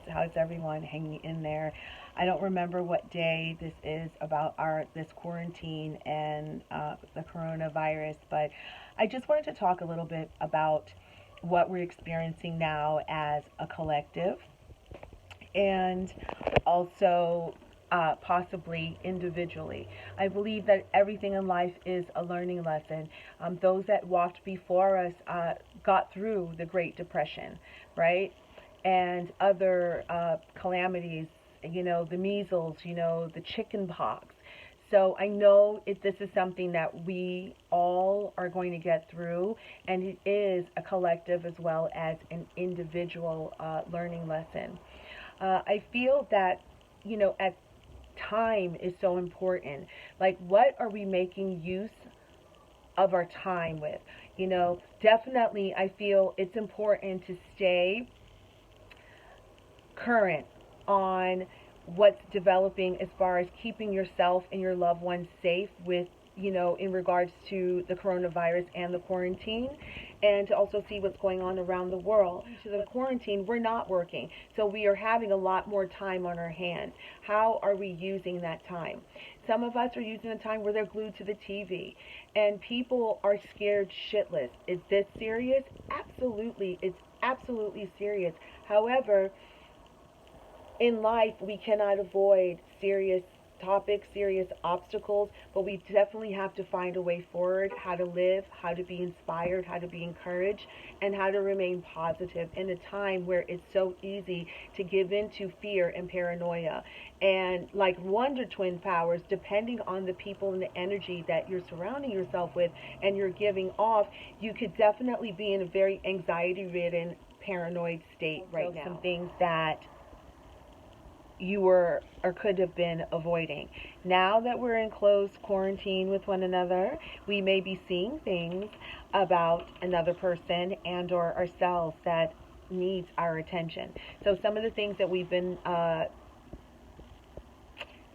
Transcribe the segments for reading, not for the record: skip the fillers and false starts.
How's everyone hanging in there? I don't remember what day this is about this quarantine and the coronavirus, but I just wanted to talk a little bit about what we're experiencing now as a collective, and also possibly individually. I believe that everything in life is a learning lesson. Those that walked before us got through the Great Depression, right? And other calamities, the measles, the chicken pox. So I know this is something that we all are going to get through, and it is a collective as well as an individual learning lesson. I feel that, at time is so important. Like, what are we making use of our time with? Definitely I feel it's important to stay current on what's developing as far as keeping yourself and your loved ones safe with, in regards to the coronavirus and the quarantine, and to also see what's going on around the world. To the quarantine, we're not working, so we are having a lot more time on our hands. How are we using that time? Some of us are using the time where they're glued to the TV, and people are scared shitless. Is this serious? Absolutely, it's absolutely serious. However, in life, we cannot avoid serious topics, serious obstacles, but we definitely have to find a way forward, how to live, how to be inspired, how to be encouraged, and how to remain positive in a time where it's so easy to give in to fear and paranoia. And like Wonder Twin powers, depending on the people and the energy that you're surrounding yourself with and you're giving off, you could definitely be in a very anxiety-ridden, paranoid state right now. Some things that you were or could have been avoiding. Now that we're in close quarantine with one another, we may be seeing things about another person and or ourselves that needs our attention. So some of the things that we've been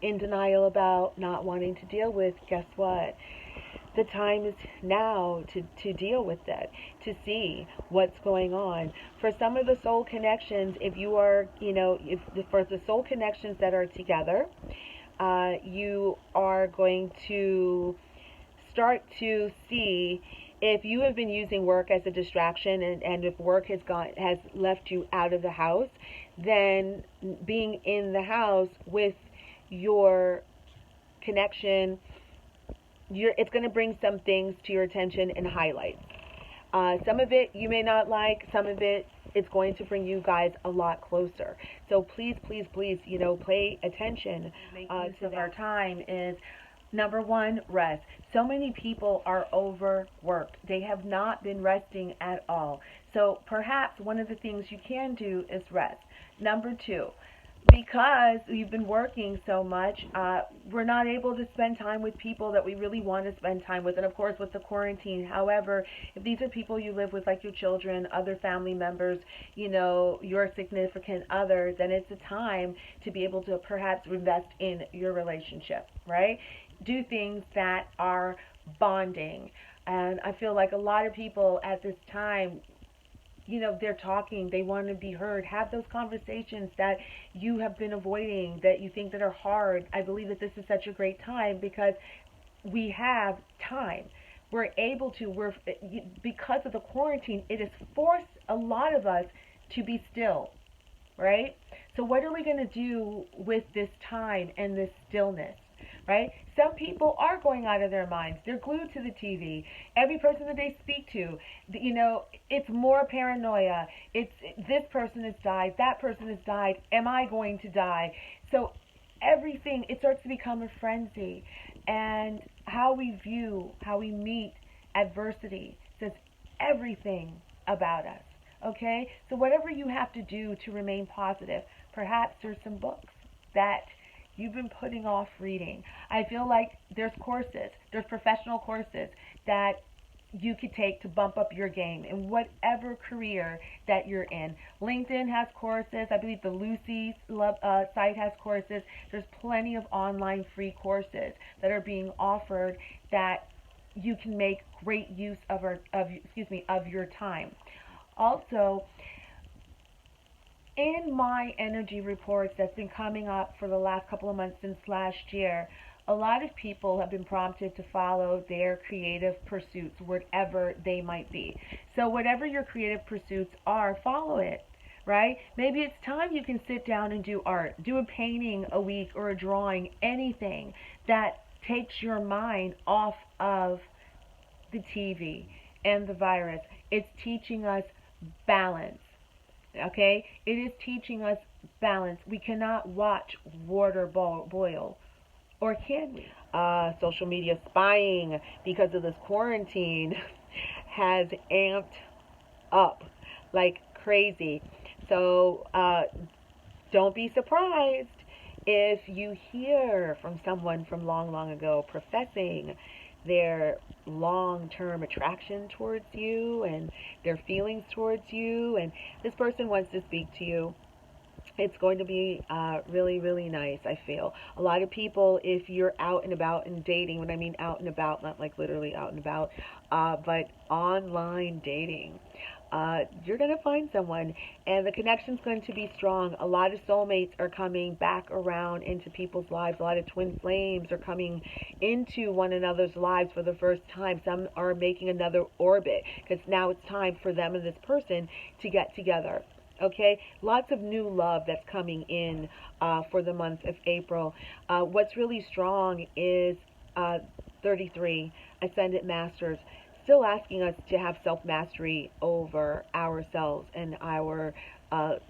in denial about, not wanting to deal with, guess what? The time is now to deal with that, to see what's going on. For some of the soul connections, if you are, for the soul connections that are together, you are going to start to see if you have been using work as a distraction, and if work has left you out of the house, then being in the house with your connection, it's going to bring some things to your attention and highlights. Some of it you may not like. Some of it, it's going to bring you guys a lot closer. So please, please, please, pay attention to our time. Is number one, rest. So many people are overworked. They have not been resting at all. So perhaps one of the things you can do is rest. Number two, because we've been working so much, we're not able to spend time with people that we really want to spend time with, and of course with the quarantine. However, if these are people you live with, like your children, other family members, your significant other, then it's a time to be able to perhaps invest in your relationship, right? Do things that are bonding. And I feel like a lot of people at this time, they're talking, they want to be heard. Have those conversations that you have been avoiding, that you think that are hard. I believe that this is such a great time because we have time. We're able to, because of the quarantine, it has forced a lot of us to be still, right? So what are we going to do with this time and this stillness? Right? Some people are going out of their minds. They're glued to the TV. Every person that they speak to, it's more paranoia. It's this person has died, that person has died. Am I going to die? So everything, it starts to become a frenzy. And how we view, how we meet adversity says everything about us. Okay? So whatever you have to do to remain positive, perhaps there's some books that you've been putting off reading. I feel like there's professional courses that you could take to bump up your game in whatever career that you're in. LinkedIn has courses. I believe the Lucy site has courses. There's plenty of online free courses that are being offered that you can make great use of your time. Also, In my energy reports that's been coming up for the last couple of months since last year, a lot of people have been prompted to follow their creative pursuits, whatever they might be. So, whatever your creative pursuits are, follow it, right? Maybe it's time you can sit down and do art, do a painting a week or a drawing, anything that takes your mind off of the TV and the virus. It's teaching us balance. Okay? It is teaching us balance. We cannot watch water boil, or can we? Social media spying because of this quarantine has amped up like crazy. So don't be surprised if you hear from someone from long, long ago professing their long-term attraction towards you and their feelings towards you, and this person wants to speak to you. It's going to be really, really nice, I feel. A lot of people, if you're out and about and dating, when I mean out and about, not like literally out and about, but online dating, you're going to find someone, and the connection's going to be strong. A lot of soulmates are coming back around into people's lives. A lot of twin flames are coming into one another's lives for the first time. Some are making another orbit because now it's time for them and this person to get together. Okay, lots of new love that's coming in for the month of April. What's really strong is 33 Ascendant Masters still asking us to have self-mastery over ourselves and our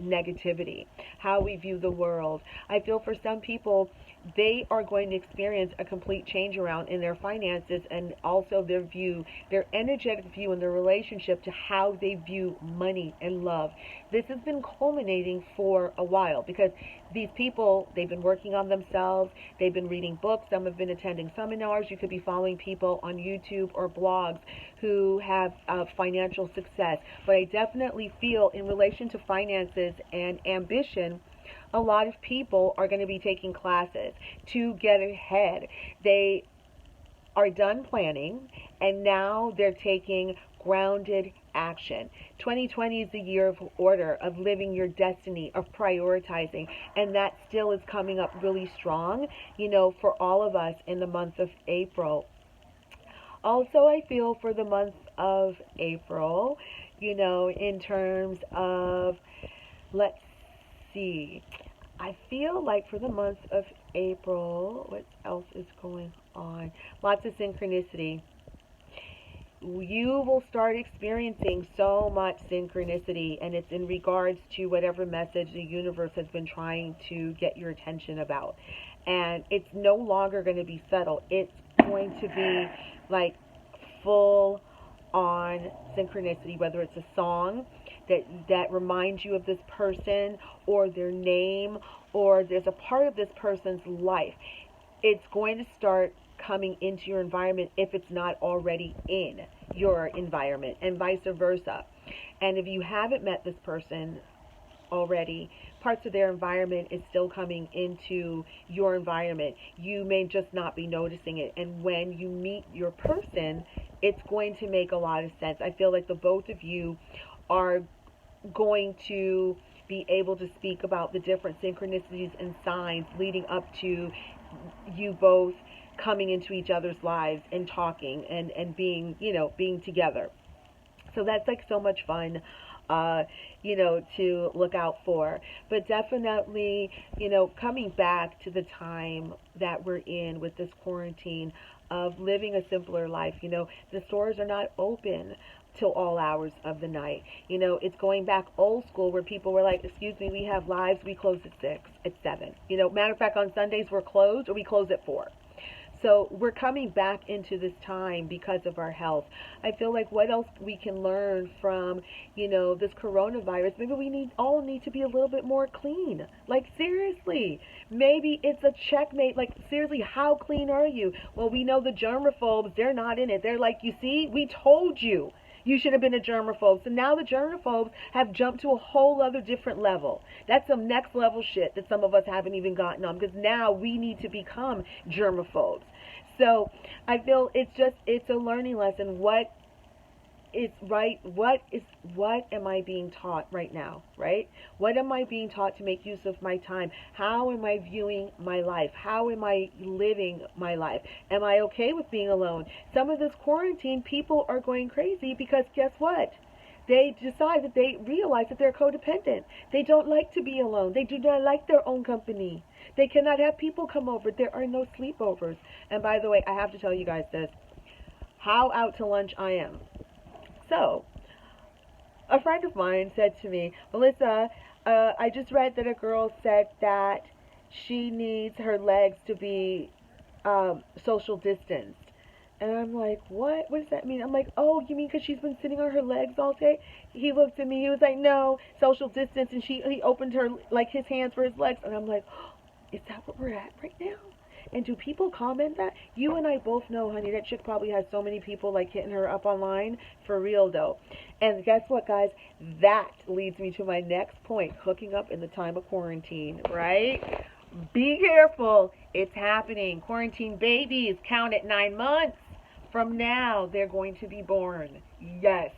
negativity, how we view the world. I feel for some people, they are going to experience a complete change around in their finances and also their view, their energetic view in their relationship to how they view money and love. This has been culminating for a while because these people, they've been working on themselves, they've been reading books, some have been attending seminars. You could be following people on YouTube or blogs who have financial success. But I definitely feel in relation to finances and ambition, a lot of people are going to be taking classes to get ahead. They are done planning and now they're taking grounded action. 2020 is the year of order, of living your destiny, of prioritizing, and that still is coming up really strong, for all of us in the month of April. Also, I feel for the month of April, in terms of, let's see, I feel like for the month of April, what else is going on? Lots of synchronicity. You will start experiencing so much synchronicity, and it's in regards to whatever message the universe has been trying to get your attention about. And it's no longer going to be subtle. It's going to be like full on synchronicity, whether it's a song that reminds you of this person or their name, or there's a part of this person's life. It's going to start coming into your environment if it's not already in your environment, and vice versa. And if you haven't met this person already, parts of their environment is still coming into your environment. You may just not be noticing it. And when you meet your person, it's going to make a lot of sense. I feel like the both of you are going to be able to speak about the different synchronicities and signs leading up to you both coming into each other's lives and talking and being together. So that's like so much fun, to look out for. But definitely, coming back to the time that we're in with this quarantine of living a simpler life. The stores are not open till all hours of the night. It's going back old school where people were like, excuse me, we have lives, we close at 6, at 7. Matter of fact, on Sundays we're closed or we close at 4. So we're coming back into this time because of our health. I feel like what else we can learn from, this coronavirus, maybe we all need to be a little bit more clean. Like seriously, maybe it's a checkmate. Like seriously, how clean are you? Well, we know the germaphobes, they're not in it. They're like, you see, we told you. You should have been a germaphobe. So now the germaphobes have jumped to a whole other different level. That's some next level shit that some of us haven't even gotten on, because now we need to become germaphobes. So I feel it's a learning lesson. What is right. What am I being taught right now, right? What am I being taught to make use of my time? How am I viewing my life? How am I living my life? Am I okay with being alone? Some of this quarantine, people are going crazy because guess what? They decide that they realize that they're codependent. They don't like to be alone. They do not like their own company. They cannot have people come over. There are no sleepovers. And by the way, I have to tell you guys this, how out to lunch I am. So, a friend of mine said to me, Melissa, I just read that a girl said that she needs her legs to be social distanced. And I'm like, what? What does that mean? I'm like, oh, you mean because she's been sitting on her legs all day? He looked at me. He was like, no, social distance. And he opened her, like, his hands for his legs. And I'm like, oh, is that what we're at right now? And do people comment that? You and I both know, honey, that chick probably has so many people, like, hitting her up online. For real, though. And guess what, guys? That leads me to my next point, hooking up in the time of quarantine, right? Be careful. It's happening. Quarantine babies count at 9 months. From now, they're going to be born. Yes.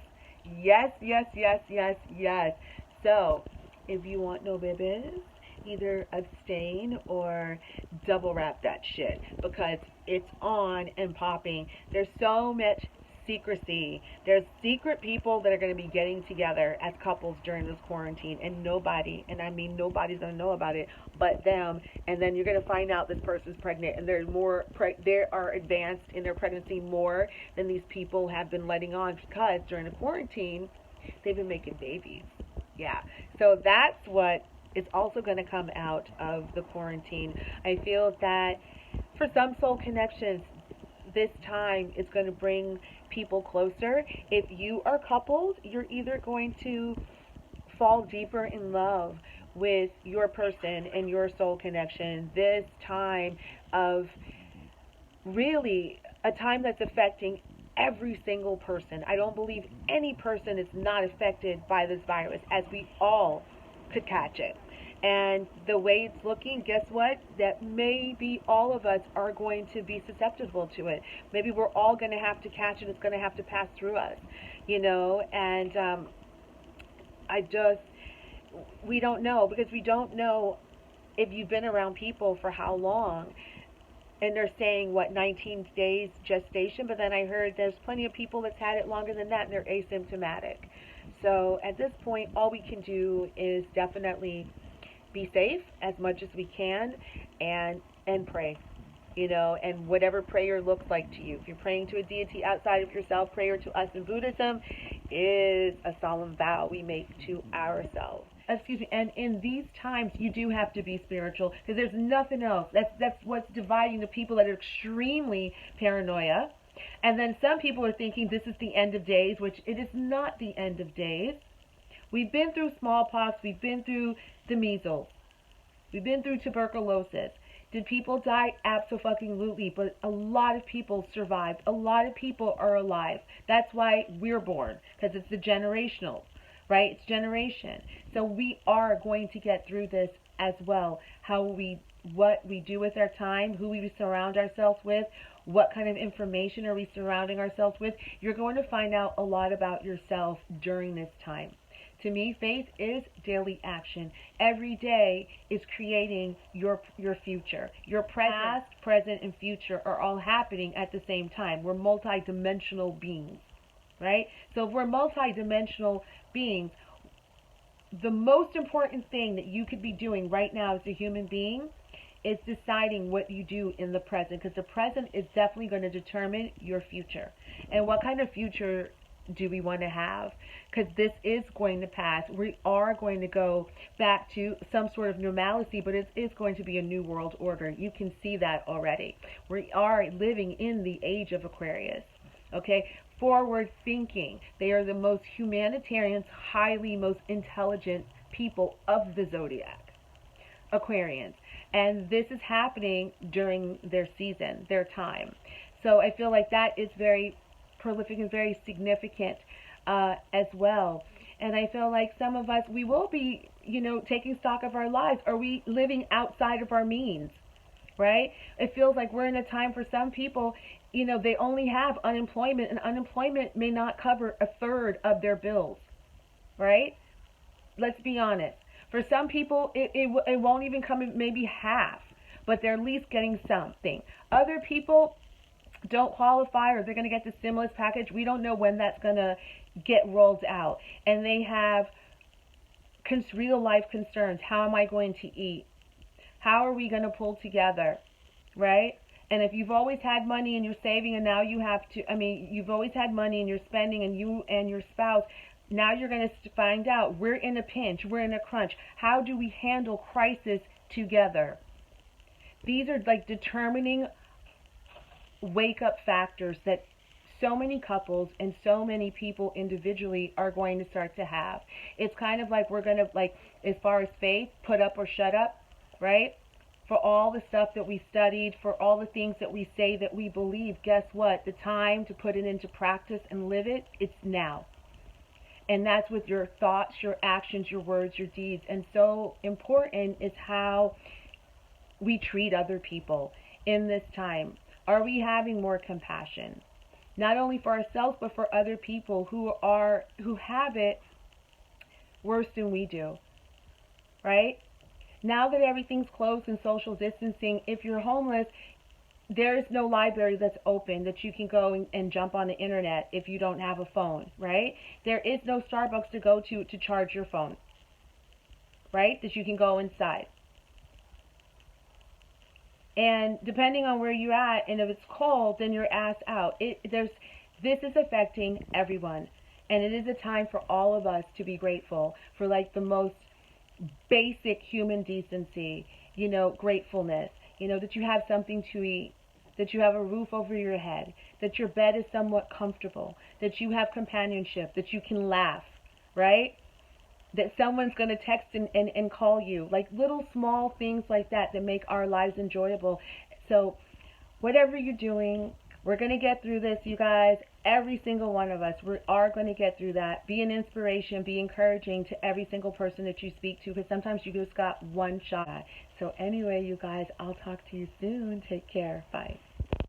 Yes, yes, yes, yes, yes. So, if you want no babies, either abstain or double wrap that shit because it's on and popping. There's so much secrecy. There's secret people that are going to be getting together as couples during this quarantine, and nobody, and I mean nobody's going to know about it but them. And then you're going to find out this person's pregnant, and there's more they are advanced in their pregnancy more than these people have been letting on because during the quarantine they've been making babies. Yeah. So that's what is also going to come out of the quarantine. I feel that for some soul connections, this time is going to bring people closer. If you are coupled, you're either going to fall deeper in love with your person and your soul connection. This time of really a time that's affecting every single person. I don't believe any person is not affected by this virus, as we all could catch it. And the way it's looking, guess what? That maybe all of us are going to be susceptible to it. Maybe we're all going to have to catch it. It's going to have to pass through us, you know. And we don't know, because we don't know if you've been around people for how long. And they're saying, 19 days gestation. But then I heard there's plenty of people that's had it longer than that, and they're asymptomatic. So at this point, all we can do is definitely be safe as much as we can, and pray, you know, and whatever prayer looks like to you. If you're praying to a deity outside of yourself, prayer to us in Buddhism is a solemn vow we make to ourselves. Excuse me. And in these times, you do have to be spiritual, because there's nothing else. That's what's dividing the people that are extremely paranoia. And then some people are thinking this is the end of days, which it is not the end of days. We've been through smallpox. We've been through the measles. We've been through tuberculosis. Did people die? Absolutely. But a lot of people survived. A lot of people are alive. That's why we're born, because it's the generational, right? It's generation. So we are going to get through this as well. What we do with our time, who we surround ourselves with, what kind of information are we surrounding ourselves with. You're going to find out a lot about yourself during this time. To me, faith is daily action. Every day is creating your future. Your past, present, and future are all happening at the same time. We're multidimensional beings, right? So if we're multidimensional beings, the most important thing that you could be doing right now as a human being is deciding what you do in the present, because the present is definitely going to determine your future. And what kind of future do we want to have? Because this is going to pass. We are going to go back to some sort of normalcy, but it is going to be a new world order. You can see that already. We are living in the age of Aquarius. Okay, forward thinking. They are the most humanitarian, most intelligent people of the zodiac, Aquarians. And this is happening during their season, their time. So I feel like that is very prolific and very significant as well. And I feel like some of us, we will be, taking stock of our lives. Are we living outside of our means? right? It feels like we're in a time for some people, they only have unemployment, and unemployment may not cover a third of their bills, right? Let's be honest. For some people, it won't even come in maybe half, but they're at least getting something. Other people don't qualify, or they're going to get the stimulus package. We don't know when that's going to get rolled out. And they have real life concerns. How am I going to eat? How are we going to pull together? Right? And if you've always had money and you're saving, and now you have to, you've always had money and you're spending, and you and your spouse, now you're going to find out we're in a pinch, we're in a crunch. How do we handle crisis together? These are like determining wake up factors that so many couples and so many people individually are going to start to have. It's kind of like we're going to, like, as far as faith, put up or shut up, right? For all the stuff that we studied, for all the things that we say that we believe, guess what? The time to put it into practice and live it, it's now. And that's with your thoughts, your actions, your words, your deeds. And so important is how we treat other people in this time. Are we having more compassion? Not only for ourselves, but for other people who have it worse than we do, right? Now that everything's closed and social distancing, if you're homeless, there is no library that's open that you can go and jump on the internet if you don't have a phone, right? There is no Starbucks to go to charge your phone, right? That you can go inside. And depending on where you're at, and if it's cold, then you're ass out. This is affecting everyone. And it is a time for all of us to be grateful for, like, the most basic human decency, gratefulness, that you have something to eat, that you have a roof over your head, that your bed is somewhat comfortable, that you have companionship, that you can laugh, right? That someone's going to text and call you, like little small things like that make our lives enjoyable. So whatever you're doing, we're going to get through this, you guys. Every single one of us, we are going to get through that. Be an inspiration, be encouraging to every single person that you speak to, because sometimes you just got one shot. So anyway, you guys, I'll talk to you soon. Take care. Bye.